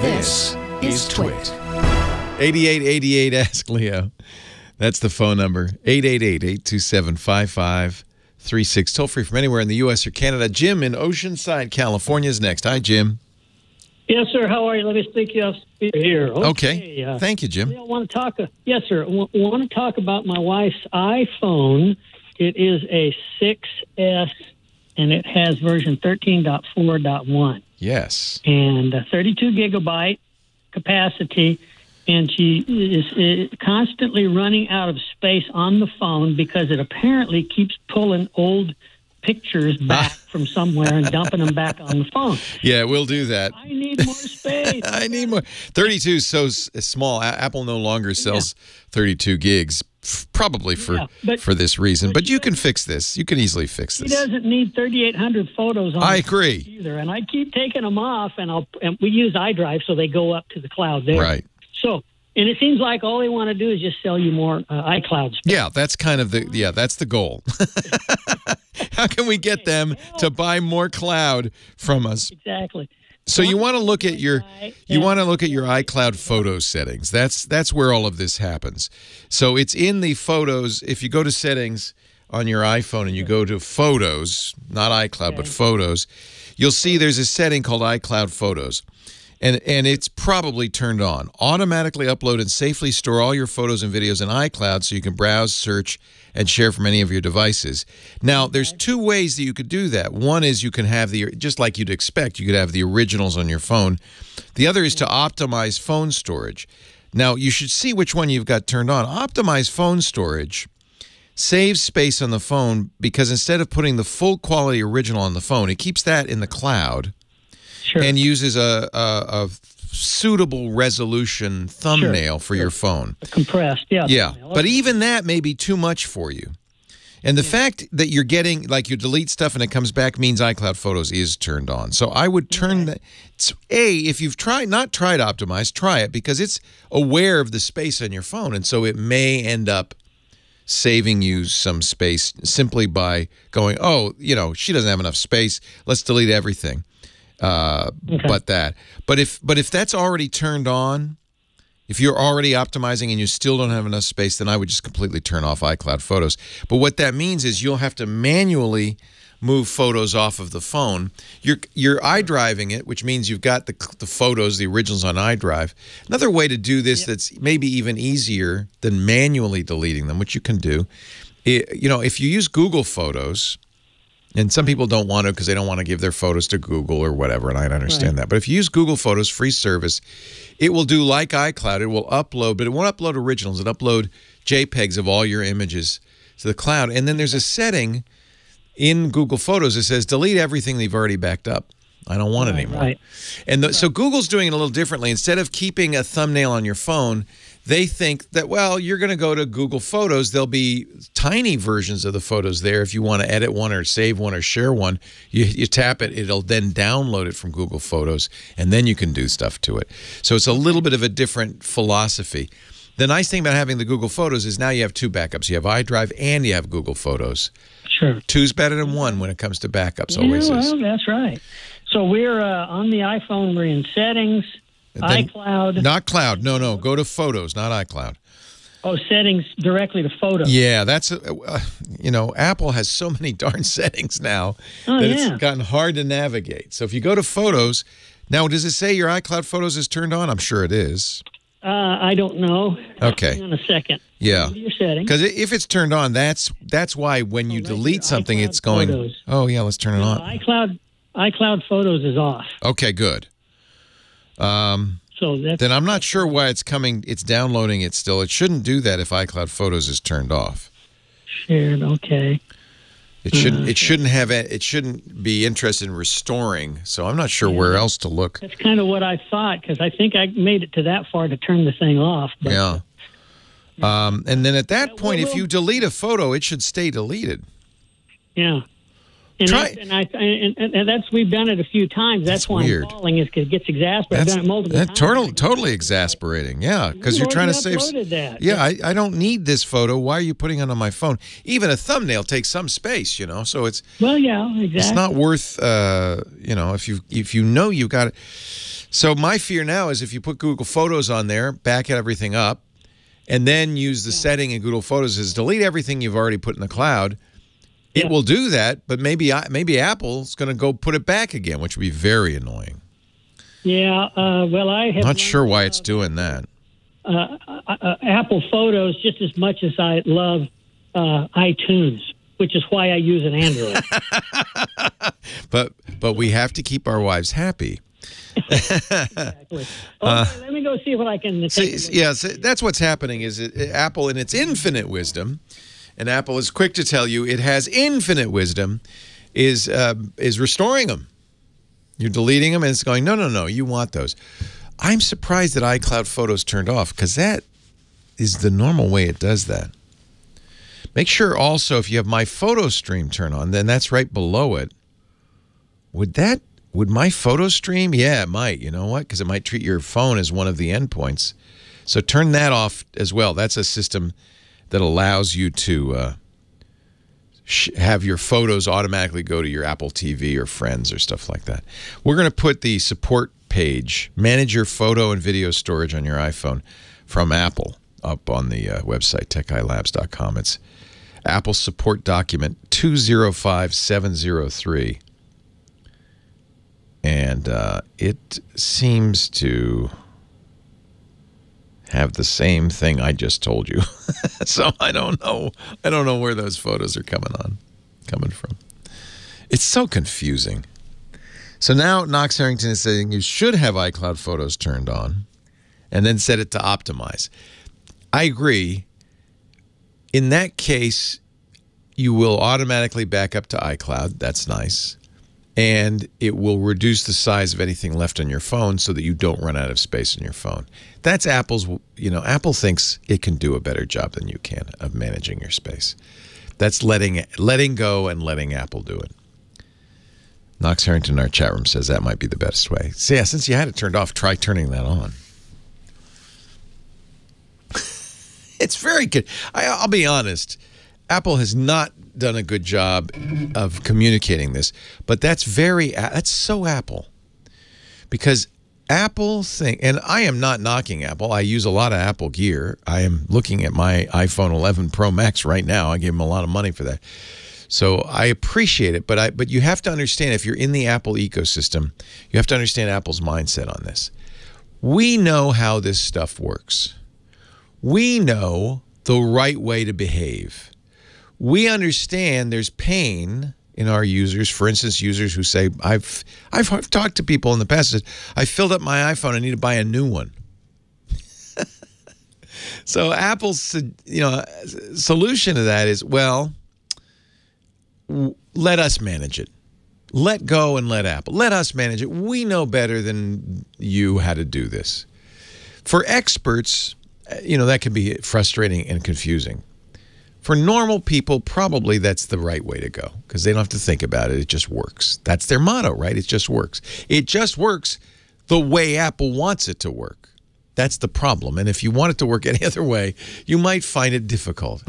This is Twit. 8888 Ask Leo. That's the phone number. 888-827-5536. Toll free from anywhere in the U.S. or Canada. Jim in Oceanside, California is next. Hi, Jim. Yes, sir. How are you? Let me speak you up here. Okay. Thank you, Jim. I want to talk. Yes, sir. I want to talk about my wife's iPhone. It is a 6S, and it has version 13.4.1. Yes. And 32 gigabyte capacity, and she is constantly running out of space on the phone because it apparently keeps pulling old pictures back from somewhere and dumping them back on the phone. Yeah, we'll do that. I need more space. I need more. 32 is so small. Apple no longer sells 32 gigs, probably for this reason. But you can fix this. You can easily fix this. He doesn't need 3,800 photos on I agree. either. And I keep taking them off, and we use iDrive, so they go up to the cloud there. Right. So, and it seems like all they want to do is just sell you more iCloud space. Yeah, that's kind of that's the goal. How can we get them to buy more cloud from us? Exactly. So you want to look at your iCloud photo settings. That's where all of this happens. So it's in the photos. If you go to settings on your iPhone and you go to photos, not iCloud, but photos, you'll see there's a setting called iCloud Photos. And it's probably turned on. Automatically upload and safely store all your photos and videos in iCloud so you can browse, search, and share from any of your devices. Now, there's two ways that you could do that. One is you can have just like you'd expect, you could have the originals on your phone. The other is to optimize phone storage. Now, you should see which one you've got turned on. Optimize phone storage saves space on the phone because instead of putting the full quality original on the phone, it keeps that in the cloud. Sure. And uses a suitable resolution thumbnail for your phone. Compressed, yeah. Yeah, Thumbnail. but even that may be too much for you. And the fact that you're getting, like you delete stuff and it comes back means iCloud Photos is turned on. So I would turn that. If you've not tried Optimize, try it because it's aware of the space on your phone. And so it may end up saving you some space simply by going, oh, she doesn't have enough space. Let's delete everything. But if that's already turned on, if you're already optimizing and you still don't have enough space, then I would just completely turn off iCloud Photos. But what that means is you'll have to manually move photos off of the phone. You're iDriving it, which means you've got the photos, the originals on iDrive. Another way to do this that's maybe even easier than manually deleting them, which you can do, if you use Google Photos. And some people don't want to because they don't want to give their photos to Google or whatever, and I understand that. But if you use Google Photos, free service, it will do like iCloud. It will upload, but it won't upload originals. It upload JPEGs of all your images to the cloud. And then there's a setting in Google Photos that says delete everything they've already backed up. I don't want it anymore. Right. And so Google's doing it a little differently. Instead of keeping a thumbnail on your phone, they think that, well, you're going to go to Google Photos. There'll be tiny versions of the photos there. If you want to edit one or save one or share one, you tap it. It'll then download it from Google Photos, and then you can do stuff to it. So it's a little bit of a different philosophy. The nice thing about having the Google Photos is now you have two backups. You have iDrive and you have Google Photos. Sure. Two's better than one when it comes to backups, always is. Well, that's right. So we're on the iPhone. We're in settings. iCloud. Not cloud. No. Go to Photos, not iCloud. Oh, settings directly to Photos. Yeah, that's, Apple has so many darn settings now that it's gotten hard to navigate. So if you go to Photos, now does it say your iCloud Photos is turned on? I'm sure it is. I don't know. Okay. Hang on a second. Yeah. Your settings. Because if it's turned on, that's why when you delete something, it's going, Photos. Oh, yeah, let's turn it on. iCloud Photos is off. Okay, good. So then I'm not sure why it's downloading it still. It shouldn't do that if iCloud Photos is turned off. Shared, okay. It shouldn't be interested in restoring, so I'm not sure where else to look. That's kind of what I thought, because I think I made it to that far to turn the thing off. But, yeah. And then at that point, if you delete a photo, it should stay deleted. Yeah. And we've done it a few times. That's why weird. I'm calling is because it gets exasperating. I've done it multiple times. Totally exasperating. Yeah, because you're trying to save. That. Yeah, I don't need this photo. Why are you putting it on my phone? Even a thumbnail takes some space, So it's exactly. It's not worth, if you know you've got it. So my fear now is if you put Google Photos on there, back everything up, and then use the setting in Google Photos is delete everything you've already put in the cloud. It will do that, but maybe Apple's going to go put it back again, which would be very annoying. Yeah, well, I have not sure why it's doing that. Apple Photos just as much as I love iTunes, which is why I use an Android. But we have to keep our wives happy. Exactly. Okay, let me go see what I can. That's what's happening. Is Apple, in its infinite wisdom, and Apple is quick to tell you it has infinite wisdom, is restoring them. You're deleting them, and it's going, no, you want those. I'm surprised that iCloud Photos turned off, because that is the normal way it does that. Make sure also if you have My Photo Stream turn on, then that's right below it. Would My Photo Stream? Yeah, it might. You know what? Because it might treat your phone as one of the endpoints. So turn that off as well. That's a system that allows you to have your photos automatically go to your Apple TV or friends or stuff like that. We're going to put the support page, manage your photo and video storage on your iPhone from Apple, up on the website, techguylabs.com. It's Apple support document 205703. And it seems to have the same thing I just told you. So I don't know where those photos are coming from. It's so confusing. So now Knox Harrington is saying you should have iCloud Photos turned on and then set it to optimize. I agree. In that case, you will automatically back up to iCloud. That's nice. And it will reduce the size of anything left on your phone so that you don't run out of space on your phone. That's Apple's, Apple thinks it can do a better job than you can of managing your space. That's letting go and letting Apple do it. Knox Harrington in our chat room says that might be the best way. So yeah, since you had it turned off, try turning that on. It's very good. I'll be honest. Apple has not done a good job of communicating this, but that's so Apple, because Apple and I am not knocking Apple. I use a lot of Apple gear. I am looking at my iPhone 11 Pro Max right now. I gave them a lot of money for that, so I appreciate it. But you have to understand, if you're in the Apple ecosystem, you have to understand Apple's mindset on this. We know how this stuff works. We know the right way to behave. We understand there's pain in our users. For instance, users who say, I've talked to people in the past that said, I filled up my iPhone, I need to buy a new one. So Apple's solution to that is, well, let us manage it. Let go and let Apple. Let us manage it. We know better than you how to do this. For experts, that can be frustrating and confusing. For normal people, probably that's the right way to go, because they don't have to think about it. It just works. That's their motto, right? It just works. It just works the way Apple wants it to work. That's the problem. And if you want it to work any other way, you might find it difficult.